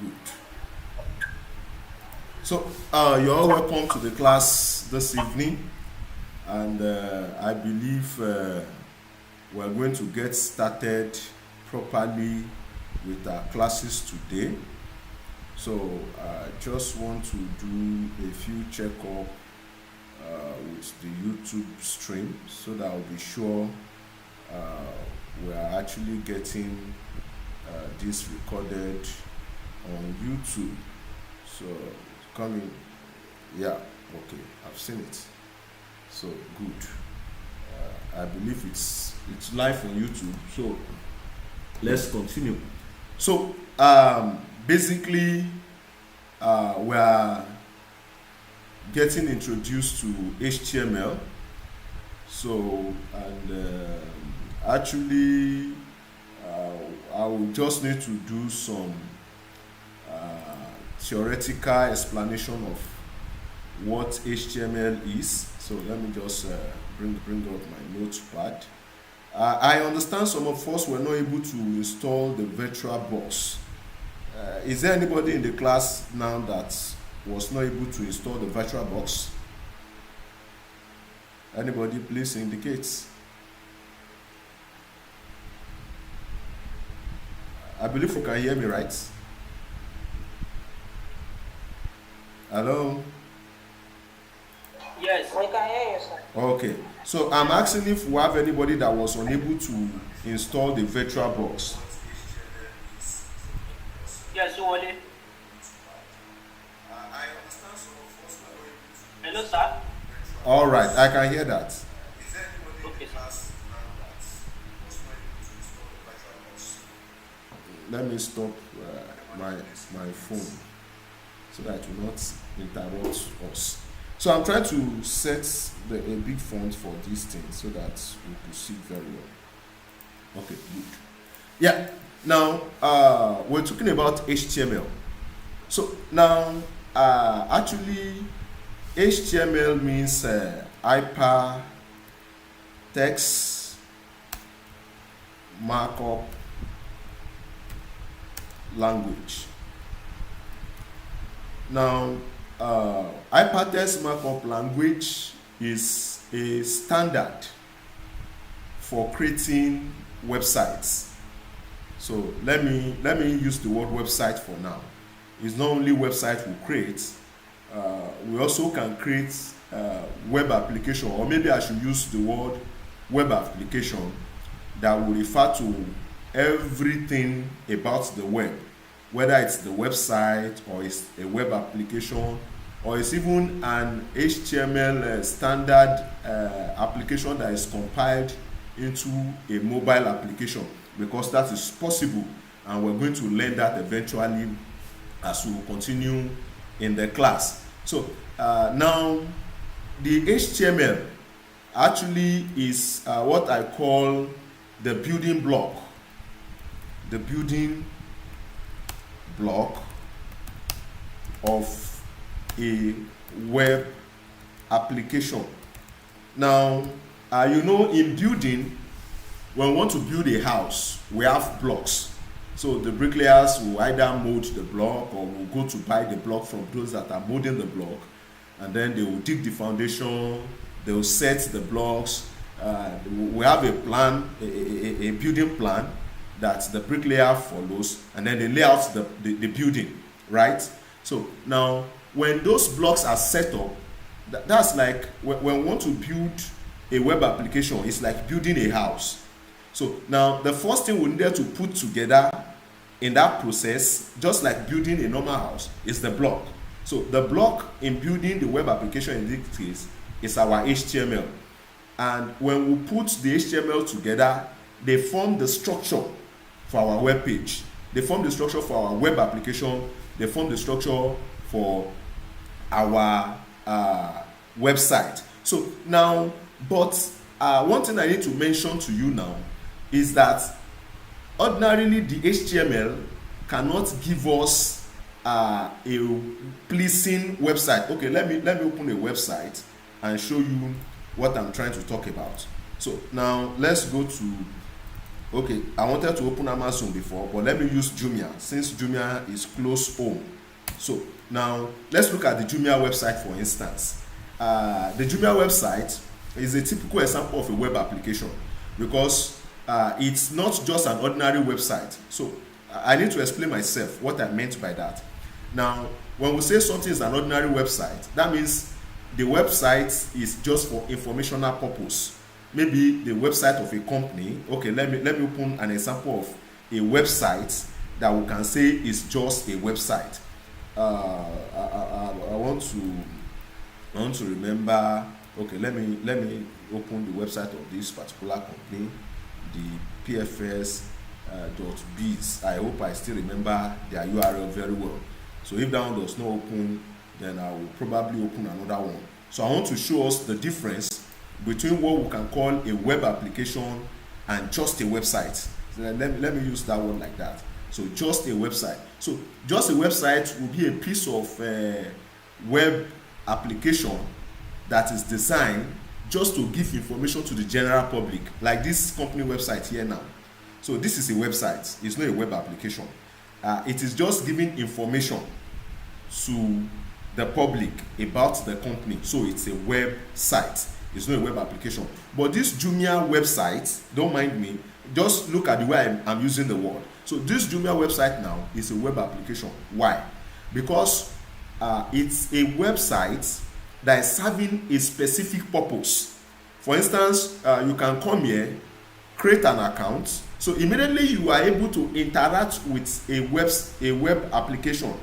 Good. So, you're all welcome to the class this evening, and I believe we're going to get started properly with our classes today. So, I just want to do a few check-up with the YouTube stream so that I'll be sure we are actually getting this recorded on YouTube. So coming, yeah, okay, I've seen it. So good. I believe it's live on YouTube. So let's continue. So basically, we are getting introduced to HTML. So and actually, I will just need to do some theoretical explanation of what HTML is. So let me just bring up my notepad. I understand some of us were not able to install the VirtualBox. Is there anybody in the class now that was not able to install the VirtualBox? Anybody, please indicate. I believe you can hear me, right? Hello? Yes, we can hear you, sir. Okay. So I'm asking if we have anybody that was unable to install the VirtualBox. Yes, you want it? Hello, sir. All right, I can hear that. Okay, sir. Let me stop my phone so that it will not interrupt us. So I'm trying to set a big font for this thing so that we could see very well. Okay, good. Yeah. Now we're talking about HTML. So now actually HTML means hyper text markup language. Now, hypertext markup language is a standard for creating websites. So let me use the word website for now. It's not only website we create, we also can create web application, or maybe I should use the word web application that will refer to everything about the web, whether it's the website or it's a web application or it's even an HTML standard application that is compiled into a mobile application, because that is possible, and we're going to learn that eventually as we continue in the class. So now the HTML actually is what I call the building block of a web application. Now, in building, when we want to build a house, we have blocks. So the bricklayers will either mold the block or will go to buy the block from those that are molding the block, and then they will dig the foundation, they will set the blocks. We have a plan, a building plan that the bricklayer follows, and then they lay out the building, right? So now when those blocks are set up, that's like when we want to build a web application, it's like building a house. So now the first thing we need to put together in that process, just like building a normal house, is the block. So the block in building the web application in this case is our HTML. And when we put the HTML together, they form the structure for our web page. They form the structure for our web application. They form the structure for our website. So now, but one thing I need to mention to you now is that ordinarily the HTML cannot give us a pleasing website. Okay, let me open a website and show you what I'm trying to talk about. So now let's go to Okay, I wanted to open Amazon before, but let me use Jumia since Jumia is close home. So now let's look at the Jumia website for instance. The Jumia website is a typical example of a web application because it's not just an ordinary website. So I need to explain myself what I meant by that. Now, when we say something is an ordinary website, that means the website is just for informational purpose. Maybe the website of a company. Okay, let me open an example of a website that we can say is just a website. I want to remember. Okay, let me open the website of this particular company, the pfs.biz. I hope I still remember their URL very well. So if that one does not open, then I will probably open another one. So I want to show us the difference between what we can call a web application and just a website. So let me use that one like that. So just a website. So just a website will be a piece of web application that is designed just to give information to the general public, like this company website here now. So this is a website. It's not a web application. It is just giving information to the public about the company. So it's a website. It's not a web application. But this Jumia website, don't mind me, just look at the way I'm using the word. So this Jumia website now is a web application. Why? Because it's a website that is serving a specific purpose. For instance, you can come here, create an account. So immediately you are able to interact with a web application,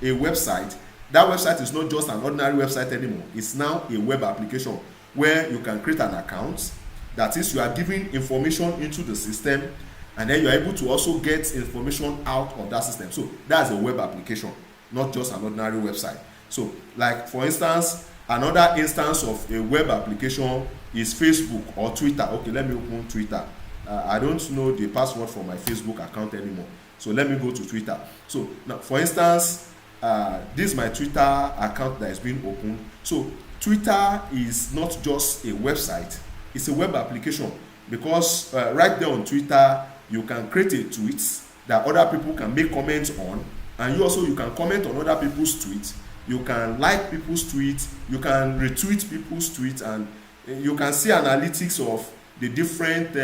a website. That website is not just an ordinary website anymore. It's now a web application where you can create an account. That is, you are giving information into the system, and then you are able to also get information out of that system. So that's a web application, not just an ordinary website. So like for instance, another instance of a web application is Facebook or Twitter. Okay, let me open Twitter. I don't know the password for my Facebook account anymore. So let me go to Twitter. So now, for instance, this is my Twitter account that is being opened. So Twitter is not just a website, it's a web application because right there on Twitter, you can create a tweet that other people can make comments on, and you can comment on other people's tweets. You can like people's tweets, you can retweet people's tweets, and you can see analytics of the different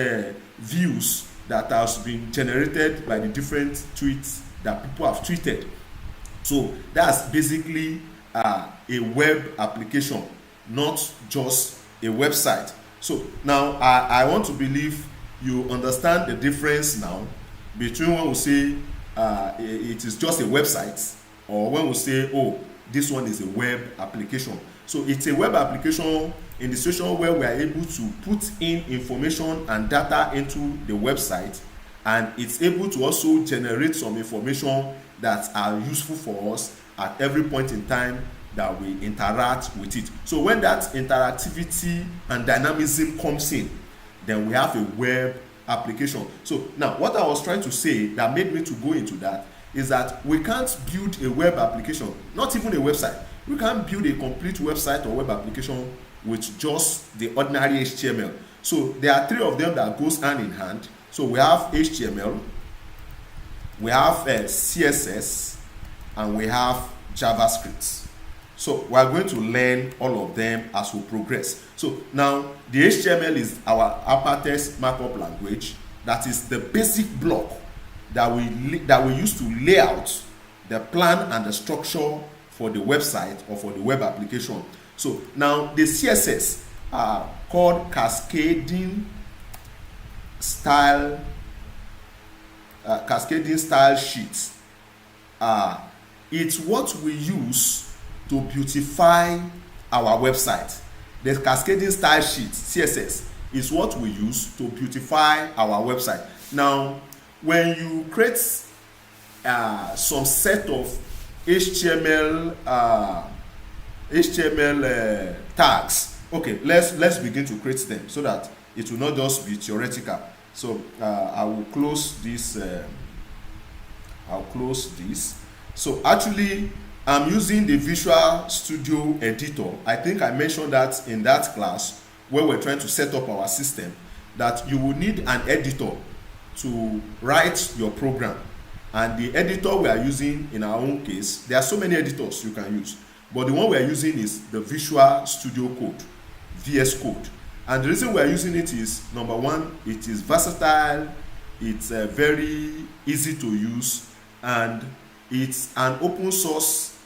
views that has been generated by the different tweets that people have tweeted. So that's basically a web application, not just a website. So now I want to believe you understand the difference now between when we say it is just a website or when we say, oh, this one is a web application. So it's a web application in the situation where we are able to put in information and data into the website, and it's able to also generate some information that are useful for us at every point in time that we interact with it. So when that interactivity and dynamism comes in, then we have a web application. So now what I was trying to say that made me to go into that is that we can't build a web application, not even a website. We can't build a complete website or web application with just the ordinary HTML. So there are three of them that goes hand in hand. So we have HTML, we have CSS, and we have JavaScript. So we are going to learn all of them as we progress. So now the HTML is our hypertext markup language. That is the basic block that we use to lay out the plan and the structure for the website or for the web application. So now the CSS are called cascading style sheets. It's what we use to beautify our website. The cascading style sheet, CSS, is what we use to beautify our website. Now, when you create some set of HTML tags, okay, let's begin to create them so that it will not just be theoretical. So I will close this. So actually, I'm using the Visual Studio Editor. I think I mentioned that in that class where we're trying to set up our system, that you will need an editor to write your program. And the editor we are using in our own case, there are so many editors you can use, but the one we are using is the Visual Studio Code, VS Code. And the reason we are using it is, number one, it is versatile, it's very easy to use, and it's an open source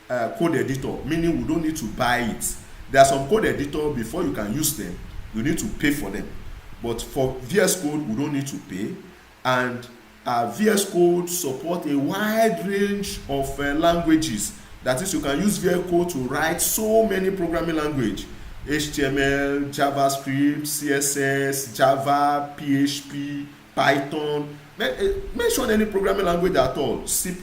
code editor, meaning we don't need to buy it. There are some code editor, before you can use them, you need to pay for them. But for VS Code, we don't need to pay. And VS Code support a wide range of languages. That is, you can use VS Code to write so many programming language: HTML, JavaScript, CSS, Java, PHP, Python. Mention any programming language at all, C++,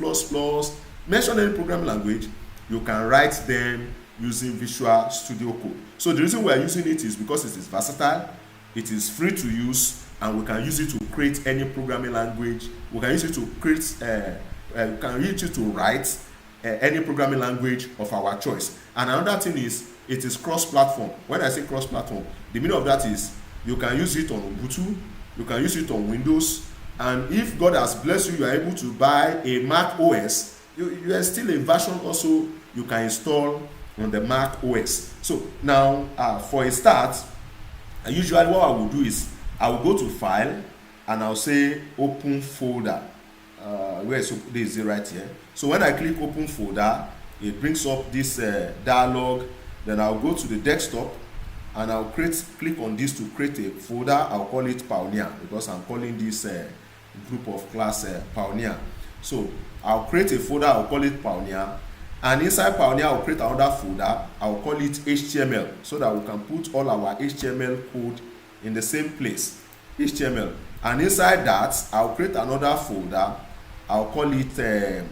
mention any programming language, you can write them using Visual Studio Code. So the reason we are using it is because it is versatile, it is free to use, and we can use it to create any programming language. We can use it to create, we can use it to write any programming language of our choice. And another thing is, it is cross-platform. When I say cross-platform, the meaning of that is you can use it on Ubuntu, you can use it on Windows, and if God has blessed you, you are able to buy a Mac OS, you are still a version also you can install on the Mac OS. So now, for a start, usually what I will do is I will go to File and I'll say Open Folder. Where so there is it right here. So when I click Open Folder, it brings up this dialog. Then I'll go to the desktop and I'll click on this to create a folder. I'll call it Pioneer because I'm calling this group of class Pioneer. So I'll create a folder, I'll call it Pioneer, and inside Pioneer I'll create another folder, I'll call it HTML, so that we can put all our HTML code in the same place, HTML. And inside that I'll create another folder, I'll call it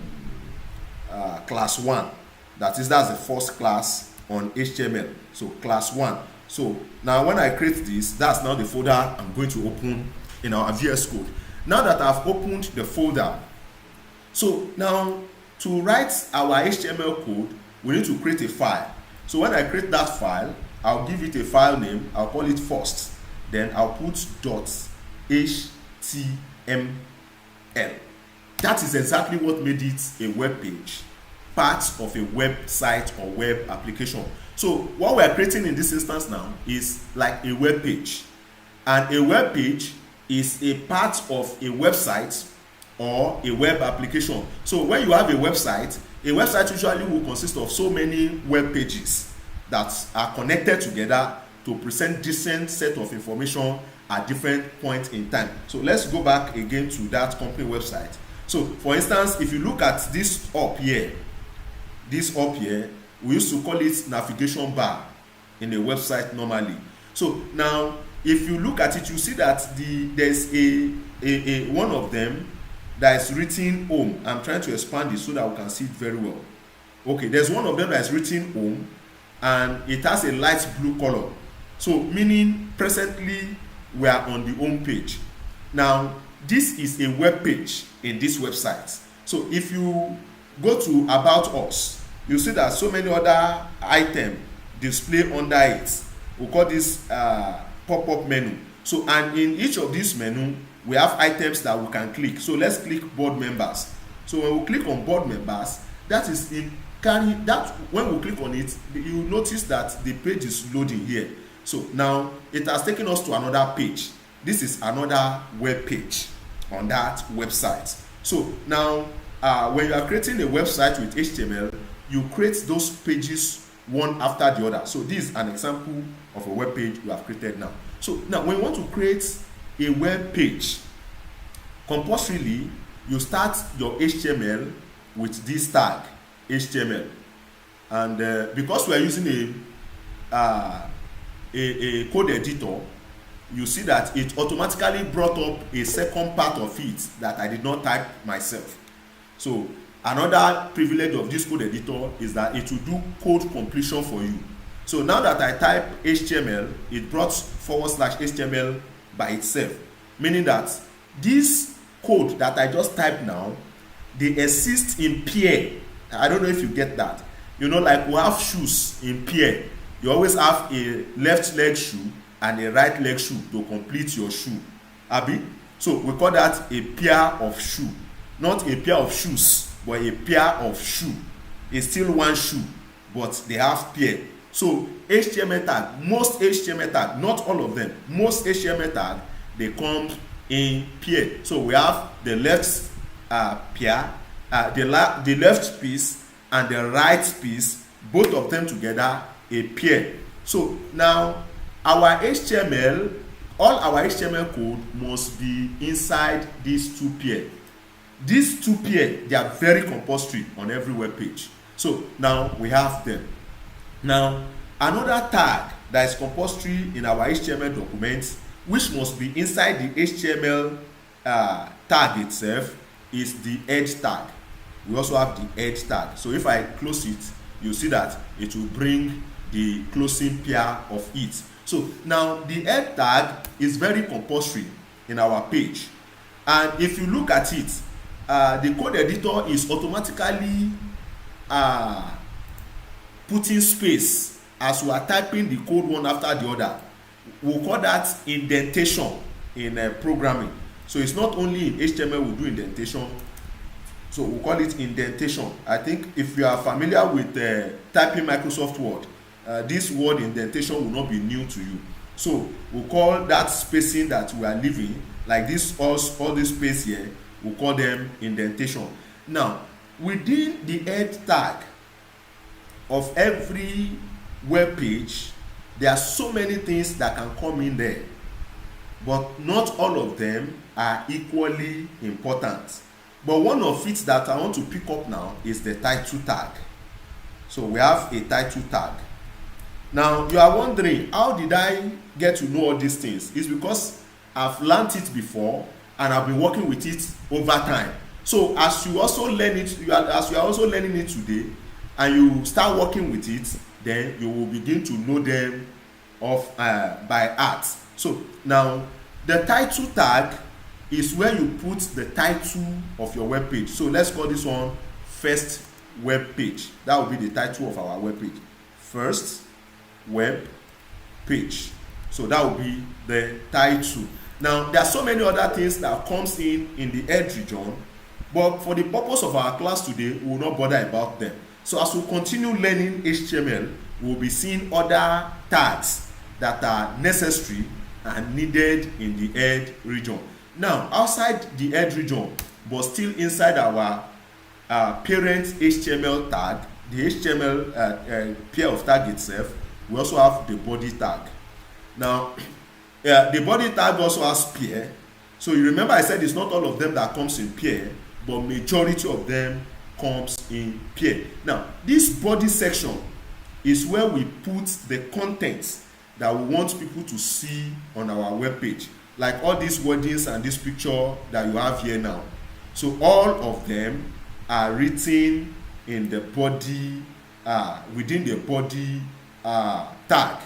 class 1. That's the first class on HTML, so class 1. So now when I create this, that's now the folder I'm going to open in our VS Code. Now that I've opened the folder, so now to write our HTML code, we need to create a file. So when I create that file, I'll give it a file name, I'll call it first, then I'll put .html. That is exactly what made it a web page, part of a website or web application. So what we are creating in this instance now is like a web page, and a web page is a part of a website or a web application. So when you have a website usually will consist of so many web pages that are connected together to present different set of information at different points in time. So let's go back again to that company website. So for instance, if you look at this up here, we used to call it navigation bar in a website normally. So now if you look at it, you see that there's a one of them that is written home. I'm trying to expand it so that we can see it very well. Okay, there's one of them that is written home and it has a light blue color. So meaning presently we are on the home page. Now this is a web page in this website. So if you go to About Us, you see that so many other items display under it. We call this pop-up menu. So and in each of these menu we have items that we can click. So let's click board members. So when we click on board members, that is in carry that when we click on it, you notice that the page is loading here. So now it has taken us to another page. This is another web page on that website. So now when you are creating a website with HTML, you create those pages one after the other. So this is an example of a web page you have created now. So now when you want to create a web page, compulsorily you start your HTML with this tag HTML, and because we are using a code editor, you see that it automatically brought up a second part of it that I did not type myself. So another privilege of this code editor is that it will do code completion for you. So now that I type HTML, it brought /HTML by itself, meaning that this code that I just typed now, they exist in pair. I don't know if you get that. You know, like we have shoes in pair. You always have a left leg shoe and a right leg shoe to complete your shoe. Abi? So we call that a pair of shoe. Not a pair of shoes, but a pair of shoe. It's still one shoe, but they have pair. So HTML tag, most HTML tag, not all of them, most HTML tag, they come in pair. So we have the left pair, the left piece and the right piece, both of them together, a pair. So now our HTML, all our HTML code must be inside these two pair. These two pair, they are very compulsory on every web page. So now we have them. Now another tag that is compulsory in our HTML documents, which must be inside the HTML tag itself, is the edge tag. We also have the edge tag. So if I close it, you see that it will bring the closing pair of it. So now the edge tag is very compulsory in our page, and if you look at it, the code editor is automatically putting space as we are typing the code one after the other. We'll call that indentation in programming. So it's not only in HTML we do indentation, so we'll call it indentation. I think if you are familiar with typing Microsoft Word, this word indentation will not be new to you. So we'll call that spacing that we are leaving, like this, all this space here, we'll call them indentation. Now within the head tag of every web page, there are so many things that can come in there, but not all of them are equally important. But one of it that I want to pick up now is the title tag. So we have a title tag. Now you are wondering, how did I get to know all these things? It's because I've learned it before and I've been working with it over time. So as you also learn it, as you are also learning it today, and you start working with it, then you will begin to know them by heart. So now the title tag is where you put the title of your web page. So let's call this one first web page. That will be the title of our web page. First web page. So that will be the title. Now there are so many other things that comes in the head region, but for the purpose of our class today, we will not bother about them. So as we continue learning HTML, we will be seeing other tags that are necessary and needed in the head region. Now outside the head region, but still inside our parent HTML tag, the HTML pair of tag itself, we also have the body tag. Now the body tag also has pair. So you remember I said it's not all of them that comes in pair, but majority of them comes in pair. Now this body section is where we put the content that we want people to see on our web page, like all these wordings and this picture that you have here now. So all of them are written in the body, within the body tag.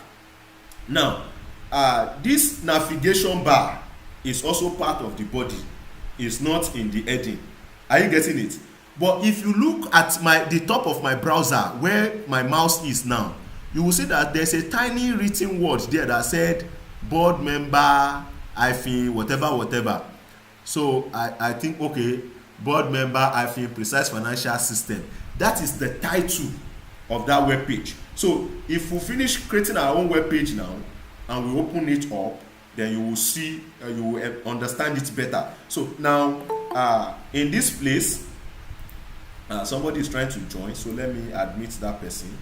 Now this navigation bar is also part of the body. It's not in the heading. Are you getting it? But if you look at the top of my browser where my mouse is now, you will see that there's a tiny written word there that said board member whatever. So I think, okay, board member Precise Financial System. That is the title of that web page. So if we finish creating our own web page now and we open it up, then you will see, you will understand it better. So now in this place, somebody is trying to join, so let me admit that person.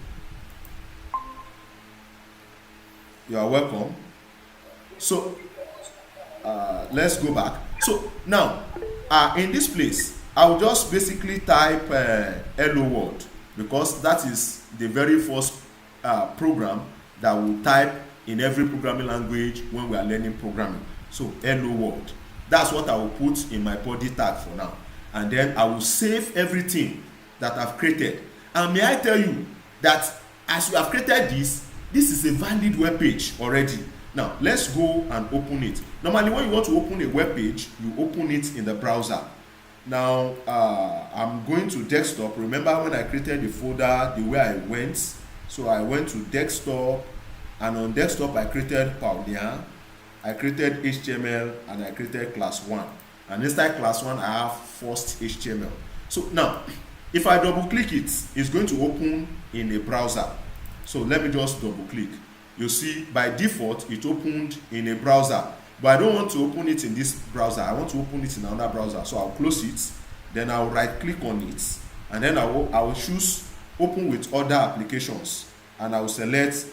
You are welcome. So let's go back. So now in this place, I will just basically type hello world, because that is the very first program that we type in every programming language when we are learning programming. So hello world, that's what I will put in my body tag for now, and then I will save everything that I've created. And may I tell you that as you have created this is a valid web page already. Now let's go and open it. Normally when you want to open a web page, you open it in the browser. Now I'm going to desktop. Remember when I created the folder, the way I went? So I went to desktop, and on desktop I created Pioneer. I created HTML and I created class 1. And inside class 1, I have first HTML. So now, if I double click it, it's going to open in a browser. So let me just double click. You see, by default, it opened in a browser. But I don't want to open it in this browser. I want to open it in another browser. So I'll close it. Then I'll right click on it. And then I will choose open with other applications. And I will select,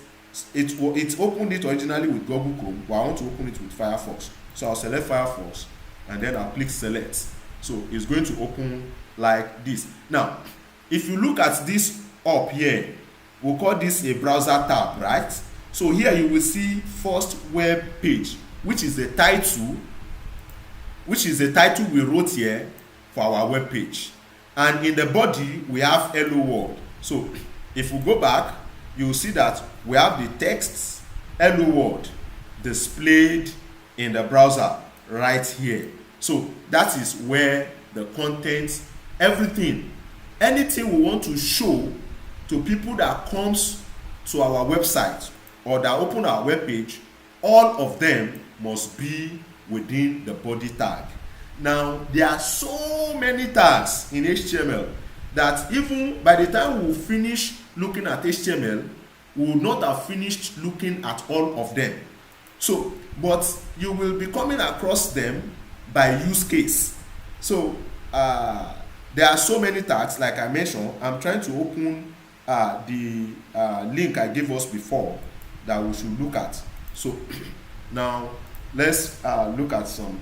it opened it originally with Google Chrome, but I want to open it with Firefox. So I'll select Firefox. And then I'll click select. So it's going to open like this. Now, if you look at this up here, we'll call this a browser tab, right? So here you will see first web page, which is the title we wrote here for our web page. And in the body, we have hello world. So if we go back, you will see that we have the text hello world displayed in the browser right here. So that is where the content, everything, anything we want to show to people that comes to our website or that open our web page, all of them must be within the body tag. Now, there are so many tags in HTML that even by the time we finish looking at HTML, we will not have finished looking at all of them. So, but you will be coming across them by use case. So, there are so many tags, like I mentioned. I'm trying to open the link I gave us before that we should look at. So now let's look at some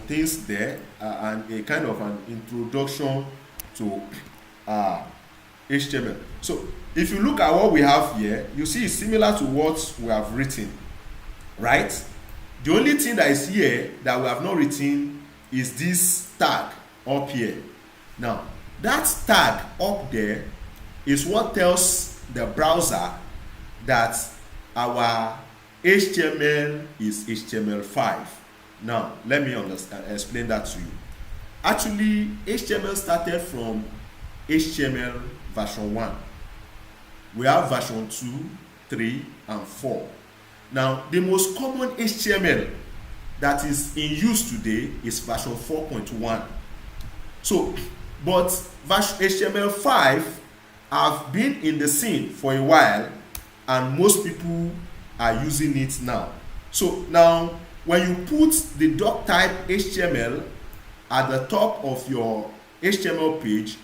things there and a kind of an introduction to HTML. So if you look at what we have here, you see it's similar to what we have written, right? The only thing that is here that we have not written is this tag up here. Now, that tag up there is what tells the browser that our HTML is HTML5. Now, let me explain that to you. Actually, HTML started from HTML version 1. We have version 2, 3, and 4. Now, the most common HTML that is in use today is version 4.1. So, but HTML5 have been in the scene for a while, and most people are using it now. So now, when you put the doc type HTML at the top of your HTML page,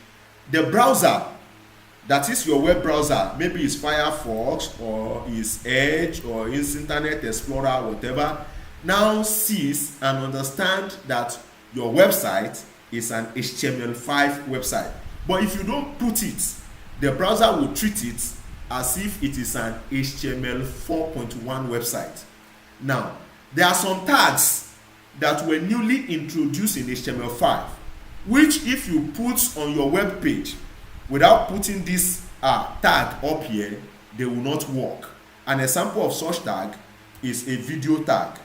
the browser, that is your web browser, maybe it's Firefox or it's Edge or it's Internet Explorer, whatever, now sees and understand that your website is an HTML5 website. But if you don't put it, the browser will treat it as if it is an HTML 4.1 website. Now, there are some tags that were newly introduced in HTML5, which if you put on your web page without putting this tag up here, they will not work. An example of such tag is a video tag.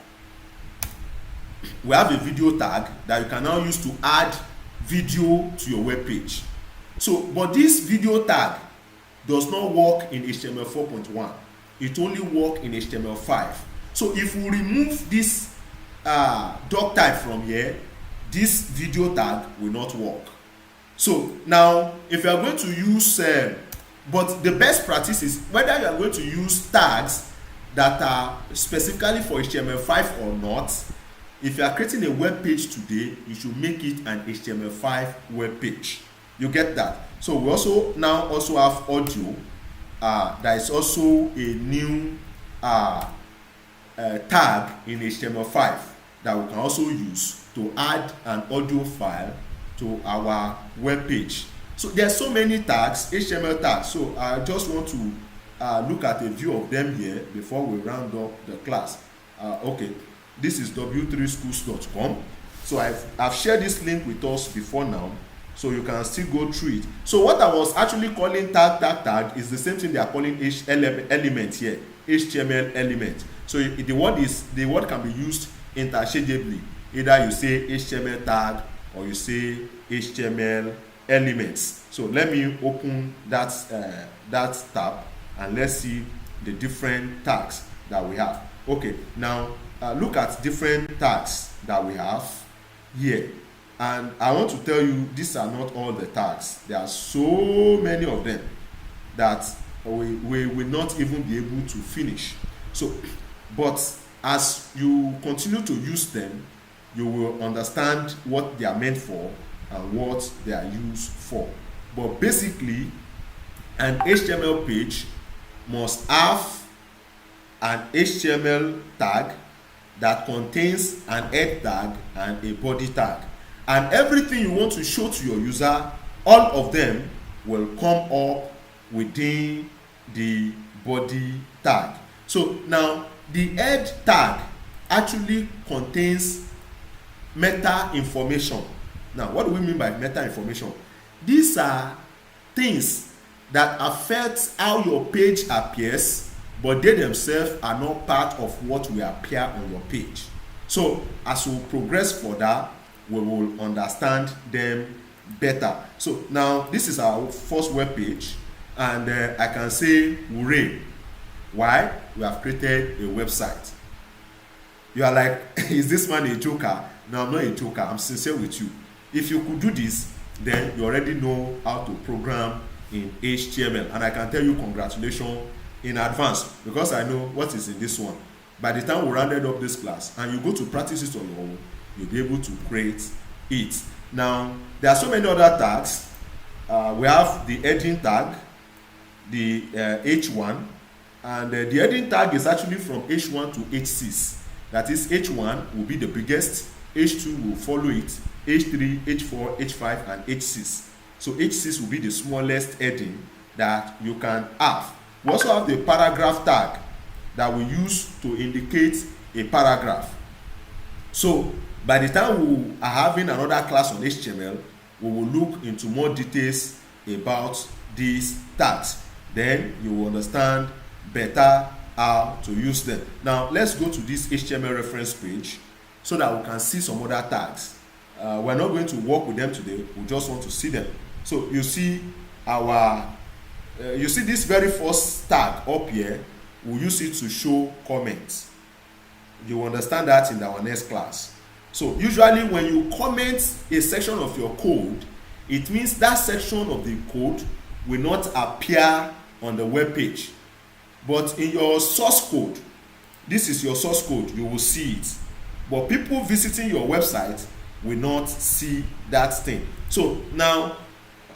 We have a video tag that you can now use to add video to your web page. So, but this video tag does not work in HTML 4.1. It only works in HTML5. So if we remove this doc type from here, this video tag will not work. So now, if you are going to use, but the best practice is whether you are going to use tags that are specifically for HTML5 or not. If you are creating a web page today, you should make it an HTML5 web page. You get that? So we also now have audio. There is also a new tag in HTML5 that we can also use to add an audio file to our web page. So there are so many tags, HTML tags. So I just want to look at a few of them here before we round up the class. Okay, this is w3schools.com. So I've shared this link with us before now, so you can still go through it. So what I was actually calling tag is the same thing they are calling element here, HTML element. So the word can be used interchangeably. Either you say HTML tag or you say HTML elements. So let me open that tab and let's see the different tags that we have. Okay, now look at different tags that we have here. And I want to tell you, these are not all the tags. There are so many of them that we will not even be able to finish. So, but as you continue to use them, you will understand what they are meant for and what they are used for. But basically, an HTML page must have an HTML tag that contains an head tag and a body tag. And everything you want to show to your user, all of them will come up within the body tag. So now the head tag actually contains meta information. Now, what do we mean by meta information? These are things that affect how your page appears, but they themselves are not part of what will appear on your page. So as we progress further, we will understand them better. So now this is our first web page, and I can say hooray. Why? We have created a website. You are like, is this man a joker? No, I'm not a joker. I'm sincere with you. If you could do this, then you already know how to program in HTML, and I can tell you congratulations in advance, because I know what is in this one. By the time we rounded up this class and you go to practice it on your own, you'll be able to create it. Now, there are so many other tags. We have the heading tag, the H1, and the heading tag is actually from H1 to H6. That is, H1 will be the biggest, H2 will follow it, H3, H4, H5, and H6. So H6 will be the smallest heading that you can have. We also have the paragraph tag that we use to indicate a paragraph. So by the time we are having another class on HTML, we will look into more details about these tags. Then you will understand better how to use them. Now let's go to this HTML reference page so that we can see some other tags. We're not going to work with them today. We just want to see them. So you see you see this very first tag up here. We'll use it to show comments. You will understand that in our next class. So usually when you comment a section of your code, it means that section of the code will not appear on the web page. But in your source code, this is your source code, you will see it. But people visiting your website will not see that thing. So now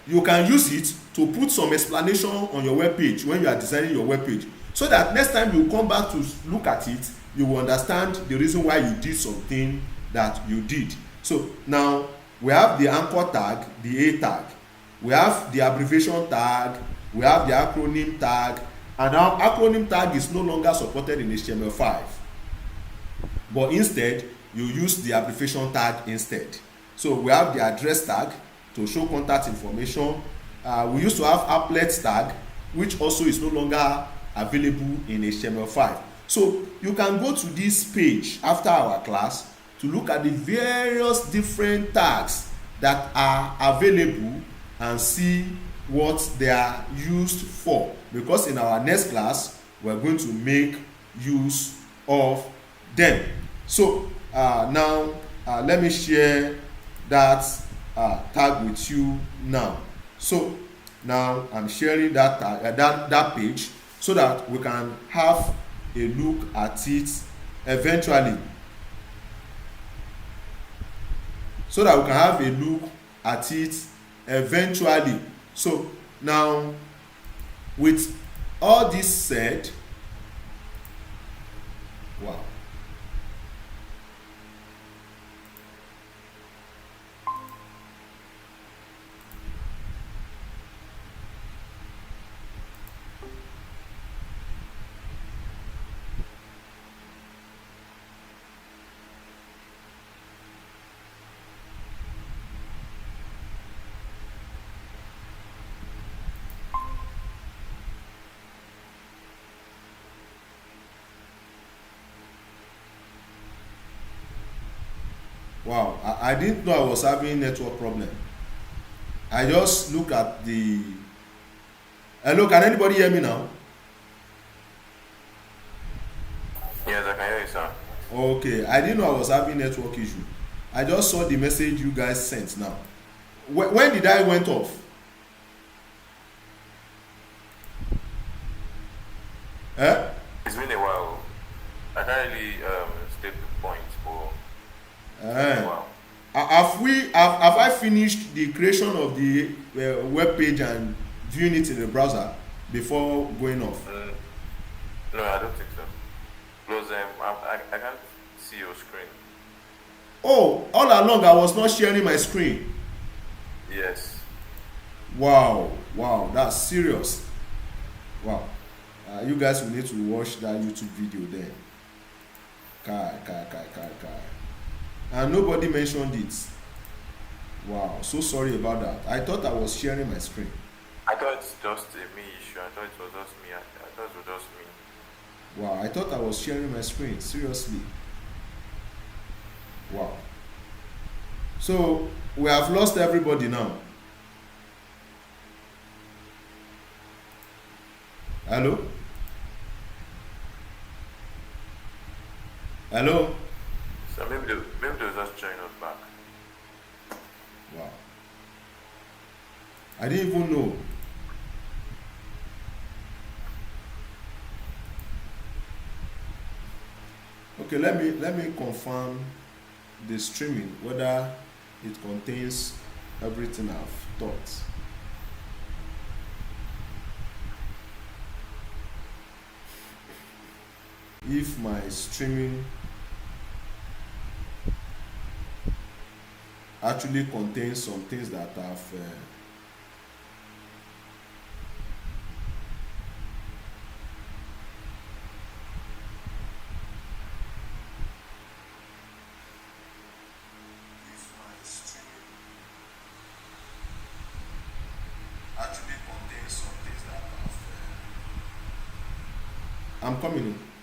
you can use it to put some explanation on your web page when you are designing your web page, so that next time you come back to look at it, you will understand the reason why you did something that you did. So now we have the anchor tag, the A tag, we have the abbreviation tag, we have the acronym tag, and now acronym tag is no longer supported in HTML5, but instead you use the abbreviation tag instead. So we have the address tag to show contact information. We used to have applet tag, which also is no longer available in HTML5. So you can go to this page after our class to look at the various different tags that are available and see what they are used for, because in our next class we're going to make use of them. So now let me share that tag with you now. So now I'm sharing that tag, that page, so that we can have a look at it eventually. So that we can have a look at it eventually. So now, with all this said, wow. Wow, I didn't know I was having network problem. I just look at the... Hello, can anybody hear me now? Yes, I can hear you, sir. Okay, I didn't know I was having network issue. I just saw the message you guys sent now. When did I went off? Eh? It's been a while. I can't really state the point, but it's been a Eh. while. Have I finished the creation of the web page and viewing it in the browser before going off? No, I don't think so. Because I can't see your screen. Oh, all along I was not sharing my screen. Yes. Wow, that's serious. Wow. You guys will need to watch that YouTube video then. Kai. And nobody mentioned it. Wow, so sorry about that. I thought I was sharing my screen. I thought it's just a me issue. I thought it was just me. I thought it was just me. Wow, I thought I was sharing my screen. Seriously. Wow. So we have lost everybody now. Hello? Hello? So maybe they'll just join us back. Wow. I didn't even know. Okay, let me confirm the streaming, whether it contains everything I've taught. If my streaming actually contains some things that I've I'm coming in.